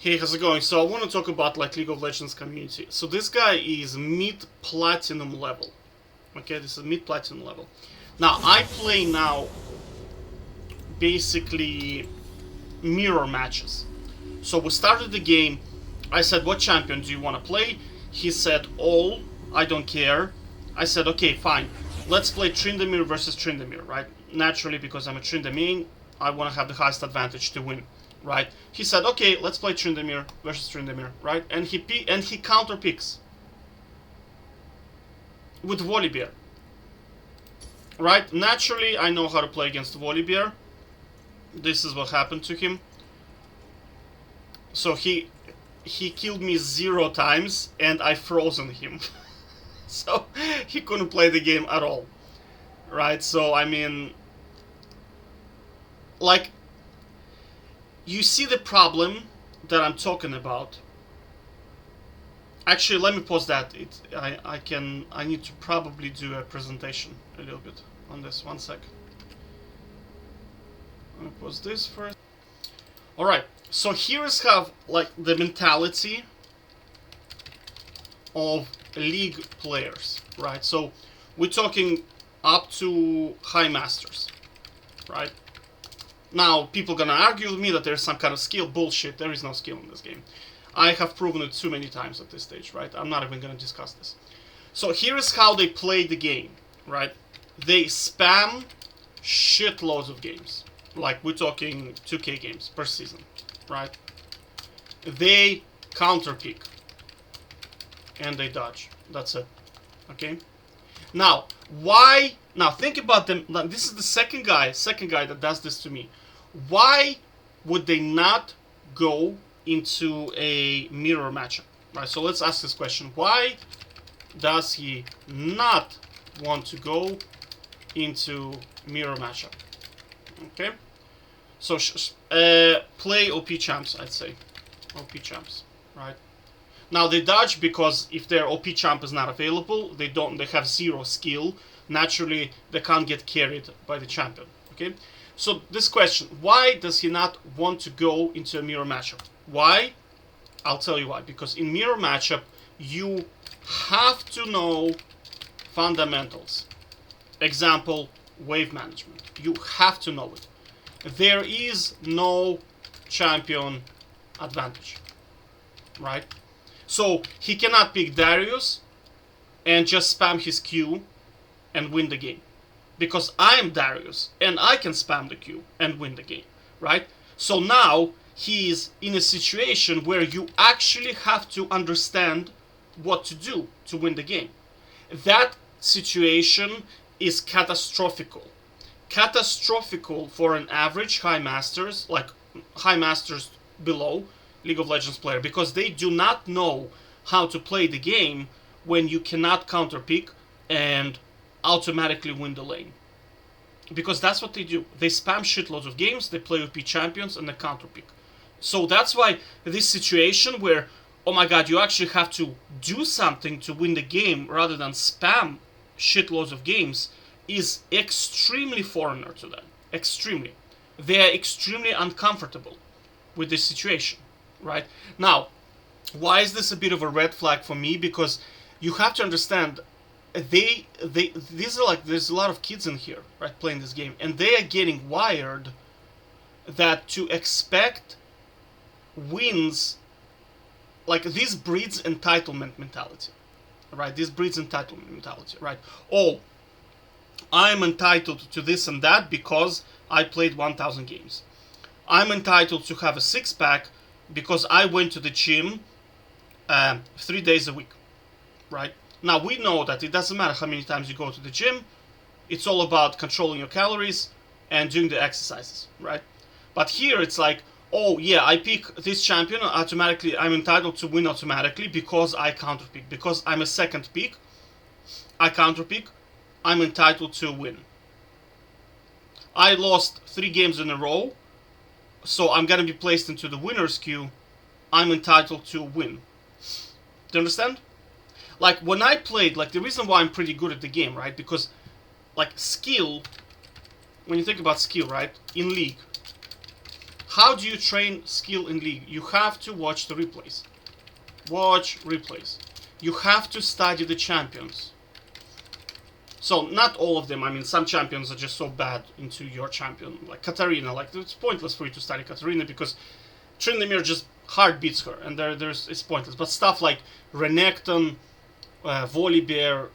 Hey, how's it going? So I want to talk about like League of Legends community. So this guy is mid-platinum level. Okay, this is mid-platinum level. Now I play now basically mirror matches. So we started the game. I said, what champion do you want to play? He said, all. I don't care. I said, okay, fine. Let's play Tryndamere versus Tryndamere, right? Naturally, because I'm a Tryndamere main, I want to have the highest advantage to win, right? He said, okay, let's play Tryndamere versus Tryndamere, right? And he counter picks with Volibear, right? Naturally, I know how to play against Volibear. This is what happened to him. So he killed me 0 times, and I frozen him. So he couldn't play the game at all, right? So I mean, like, you see the problem that I'm talking about. Actually, let me pause that. I need to probably do a presentation a little bit on this. 1 sec. Let me pause this first. All right. So here's how like the mentality of league players, right? So we're talking up to high masters, right? Now people gonna argue with me that there's some kind of skill. Bullshit. There is no skill in this game. I have proven it too many times at this stage, right? I'm not even gonna discuss this. So here's how they play the game, right? They spam shitloads of games. Like we're talking 2K games per season, right? They counter pick and they dodge. That's it. Okay. Now, why? Now think about them. This is the second guy that does this to me. Why would they not go into a mirror matchup? Right. So let's ask this question. Why does he not want to go into mirror matchup? Okay. So play OP champs, I'd say. OP champs, right? Now they dodge because if their OP champ is not available, they have 0 skill. Naturally, they can't get carried by the champion. Okay. So this question: why does he not want to go into a mirror matchup? Why? I'll tell you why. Because in mirror matchup, you have to know fundamentals. Example: wave management. You have to know it. There is no champion advantage, right? So he cannot pick Darius and just spam his Q and win the game. Because I'm Darius and I can spam the Q and win the game, right? So now he is in a situation where you actually have to understand what to do to win the game. That situation is catastrophical. Catastrophical for an average high masters, like high masters below League of Legends player, because they do not know how to play the game when you cannot counter pick and automatically win the lane. Because that's what they do. They spam shitloads of games, they play with P champions, and they counter pick. So that's why this situation where, oh my god, you actually have to do something to win the game rather than spam shitloads of games is extremely foreigner to them. Extremely. They are extremely uncomfortable with this situation, right? Now, why is this a bit of a red flag for me? Because you have to understand, these are like, there's a lot of kids in here, right, playing this game, and they are getting wired that to expect wins, like this breeds entitlement mentality, right? This breeds entitlement mentality, right? Oh, I'm entitled to this and that because I played 1,000 games. I'm entitled to have a 6-pack because I went to the gym 3 days a week, right? Now, we know that it doesn't matter how many times you go to the gym. It's all about controlling your calories and doing the exercises, right? But here it's like, oh yeah, I pick this champion automatically. I'm entitled to win automatically because I counter pick. Because I'm a second pick, I counter pick. I'm entitled to win. I lost 3 games in a row, so I'm gonna be placed into the winner's queue. I'm entitled to win. Do you understand? Like when I played, like the reason why I'm pretty good at the game, right? Because like skill, when you think about skill, right? In League, How do you train skill in League? You have to watch the replays. Watch replays. You have to study the champions. So, not all of them. I mean, some champions are just so bad into your champion. Like Katarina. Like, it's pointless for you to study Katarina because Tryndamere just hard beats her. And it's pointless. But stuff like Renekton, Volibear,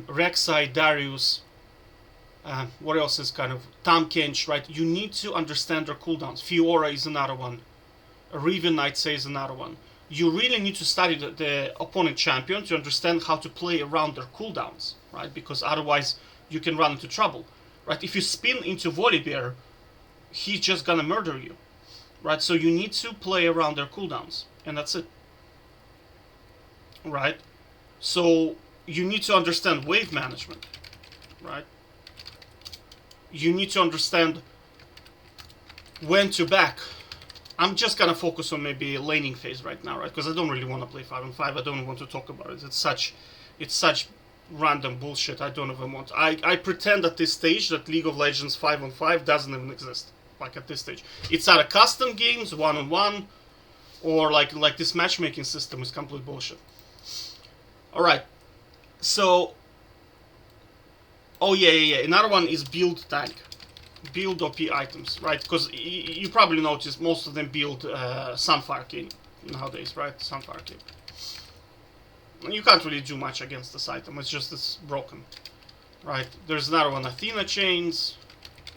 Rek'Sai, Darius, what else is kind of Tahm Kench, right? You need to understand their cooldowns. Fiora is another one. Riven, I'd say, is another one. You really need to study the opponent champion to understand how to play around their cooldowns, right? Because otherwise you can run into trouble, right? If you spin into Volibear, he's just gonna murder you, right? So you need to play around their cooldowns, and that's it, right? So you need to understand wave management, right? You need to understand when to back. I'm just gonna focus on maybe laning phase right now, right? Because I don't really want to play 5-on-5. I don't want to talk about it. It's such random bullshit. I don't even want. I pretend at this stage that League of Legends 5-on-5 doesn't even exist. Like at this stage, it's either custom games, 1-on-1, or like this matchmaking system is complete bullshit. All right, so. Oh yeah. Another one is build tank. Build OP items, right? Because you probably noticed most of them build Sunfire King nowadays, right? Sunfire King. You can't really do much against this item. It's broken, right? There's another one, Athena Chains,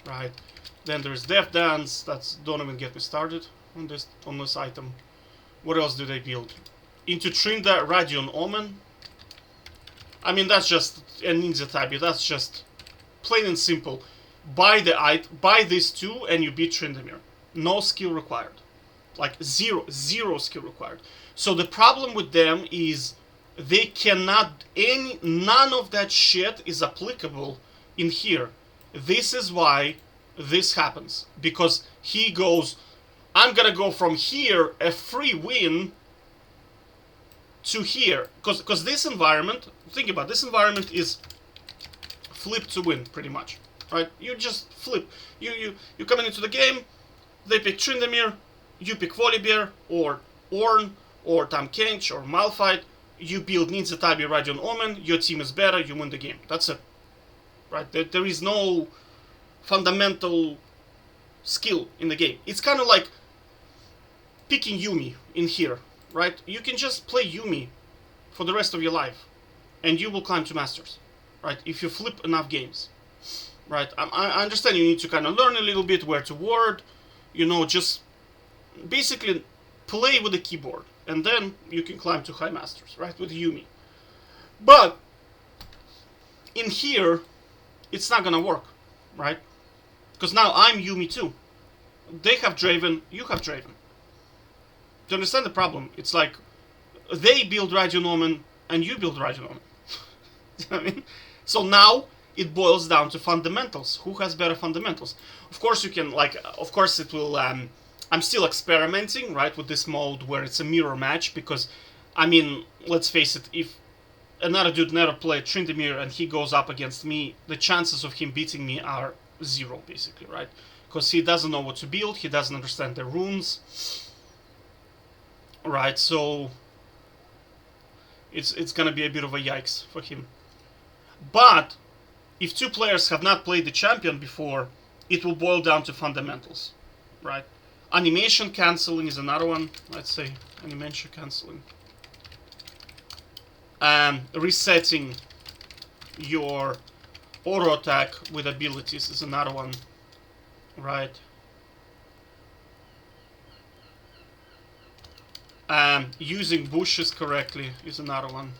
right? Then there's Death Dance. Don't even get me started on this item. What else do they build? Into Trinda, Radiant Omen. I mean, that's just a Ninja Tabi. That's just plain and simple. Buy these two and you beat Tryndamere. No skill required. Like zero skill required. So the problem with them is they cannot, none of that shit is applicable in here. This is why this happens. Because he goes, I'm gonna go from here, a free win, to here. Because this environment, think about it, this environment is flip to win, pretty much. Right? You just flip. You coming into the game, they pick Tryndamere, you pick Volibear, or Ornn, or Tahm Kench, or Malphite, you build Ninja Tabi, Radiant Omen, your team is better, you win the game. That's it. Right? There is no fundamental skill in the game. It's kind of like picking Yuumi in here, right? You can just play Yuumi for the rest of your life, and you will climb to Masters, right? If you flip enough games. Right, I understand you need to kind of learn a little bit where to ward, just basically play with the keyboard, and then you can climb to High Masters, right, with Yuumi. But in here, it's not gonna work, right? Because now I'm Yuumi too. They have Draven, you have Draven. Do you understand the problem? It's like they build Radiant Omen and you build Radiant Omen. You know what I mean? So now it boils down to fundamentals. Who has better fundamentals? Of course you can, of course it will, I'm still experimenting, right, with this mode where it's a mirror match, because, I mean, let's face it, if another dude never played Tryndamere and he goes up against me, the chances of him beating me are zero, basically, right? Because he doesn't know what to build, he doesn't understand the runes, right, so it's gonna be a bit of a yikes for him. But if two players have not played the champion before, it will boil down to fundamentals, right? Animation cancelling is another one. Let's say animation cancelling. Resetting your auto attack with abilities is another one, right? Using bushes correctly is another one.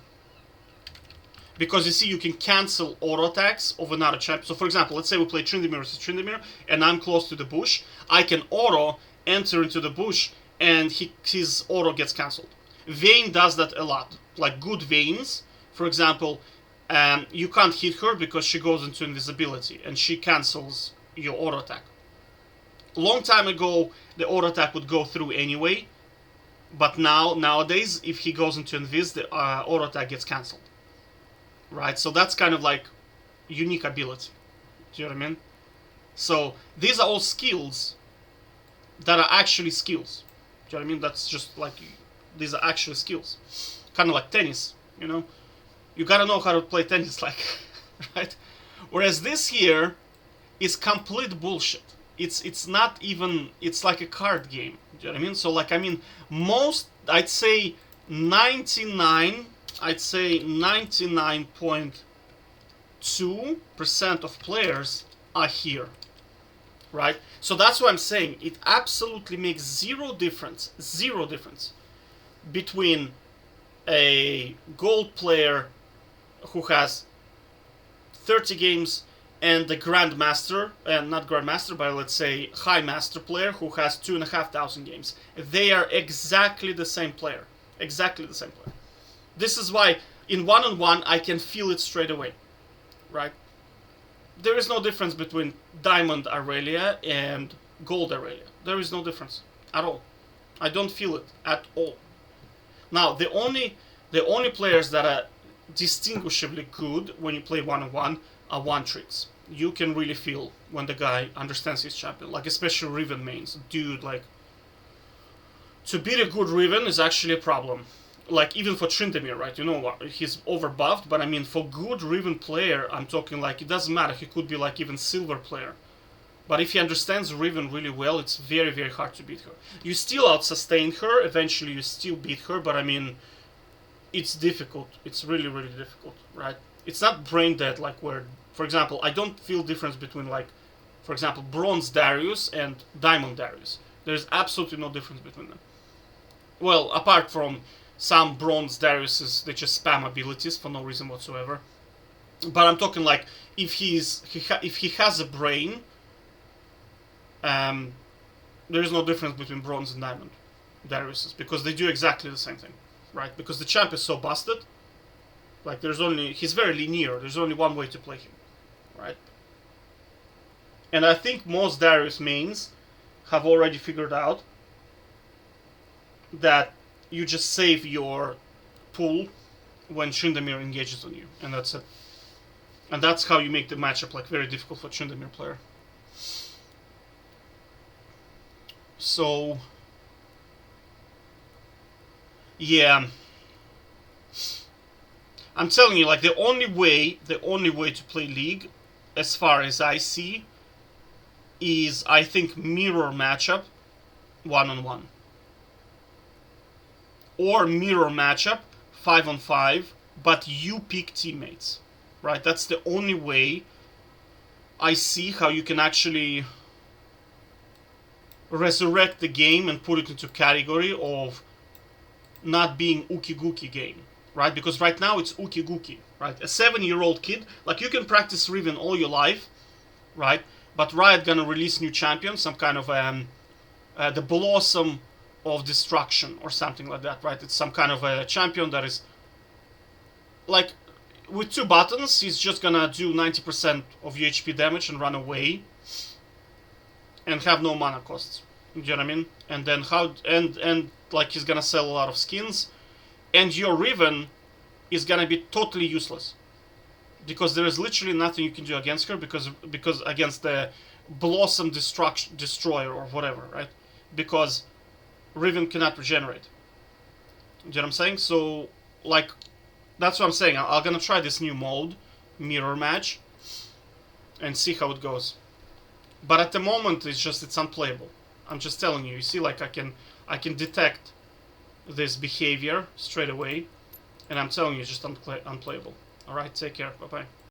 Because you see, you can cancel auto attacks of another champion. So for example, let's say we play Tryndamere versus Tryndamere, and I'm close to the bush. I can auto enter into the bush, and his auto gets cancelled. Vayne does that a lot. Like good Vaynes, for example, you can't hit her because she goes into invisibility, and she cancels your auto attack. Long time ago, the auto attack would go through anyway, but nowadays, if he goes into invis, the auto attack gets cancelled. Right, so that's kind of like unique ability. Do you know what I mean? So these are all skills that are actually skills. Do you know what I mean? That's just like, these are actually skills. Kind of like tennis, you know? You gotta know how to play tennis, like, right? Whereas this here is complete bullshit. It's not even, it's like a card game. Do you know what I mean? So like, I mean, most, I'd say 99.2% of players are here, right? So that's what I'm saying. It absolutely makes zero difference between a gold player who has 30 games and the Grandmaster, and not Grandmaster, but let's say High Master player who has 2,500 games. They are exactly the same player. Exactly the same player. This is why in one-on-one I can feel it straight away, right? There is no difference between Diamond Aurelia and Gold Aurelia. There is no difference at all. I don't feel it at all. Now, the only players that are distinguishably good when you play one-on-one are one-tricks. You can really feel when the guy understands his champion. Like, especially Riven mains. Dude, like, to beat a good Riven is actually a problem. Like, even for Tryndamere, right? You know, he's overbuffed, but I mean, for good Riven player, I'm talking like, it doesn't matter. He could be like even silver player. But if he understands Riven really well, it's very, very hard to beat her. You still out-sustain her, eventually you still beat her, but I mean, it's difficult. It's really, really difficult, right? It's not brain dead, like where, for example, I don't feel difference between, like, for example, Bronze Darius and Diamond Darius. There's absolutely no difference between them. Well, apart from some Bronze Dariuses, they just spam abilities for no reason whatsoever. But I'm talking like, if he has a brain, there is no difference between Bronze and Diamond Dariuses, because they do exactly the same thing, right? Because the champ is so busted, like he's very linear, there's only one way to play him, right? And I think most Darius mains have already figured out that you just save your pull when Tryndamere engages on you, and that's it. And that's how you make the matchup like very difficult for Tryndamere player. So, yeah, I'm telling you, like, the only way to play League, as far as I see, is, I think, mirror matchup, one-on-one. Or mirror matchup, 5-on-5, but you pick teammates, right? That's the only way I see how you can actually resurrect the game and put it into category of not being ookie-gookie game, right? Because right now it's ookie-gookie, right? A 7-year-old kid, like, you can practice Riven all your life, right? But Riot gonna release new champion, some kind of the Blossom of Destruction or something like that, right? It's some kind of a champion that is like, with 2 buttons, he's just gonna do 90% of your HP damage and run away and have no mana costs. You know what I mean? And then and like, he's gonna sell a lot of skins, and your Riven is gonna be totally useless, because there is literally nothing you can do against her, because against the Blossom Destroyer or whatever, right? Because Riven cannot regenerate. Do you know what I'm saying? So, like, that's what I'm saying. I'm gonna try this new mode, Mirror Match, and see how it goes. But at the moment, it's unplayable. I'm just telling you. You see, like, I can detect this behavior straight away, and I'm telling you, it's just unplayable. All right, take care. Bye bye.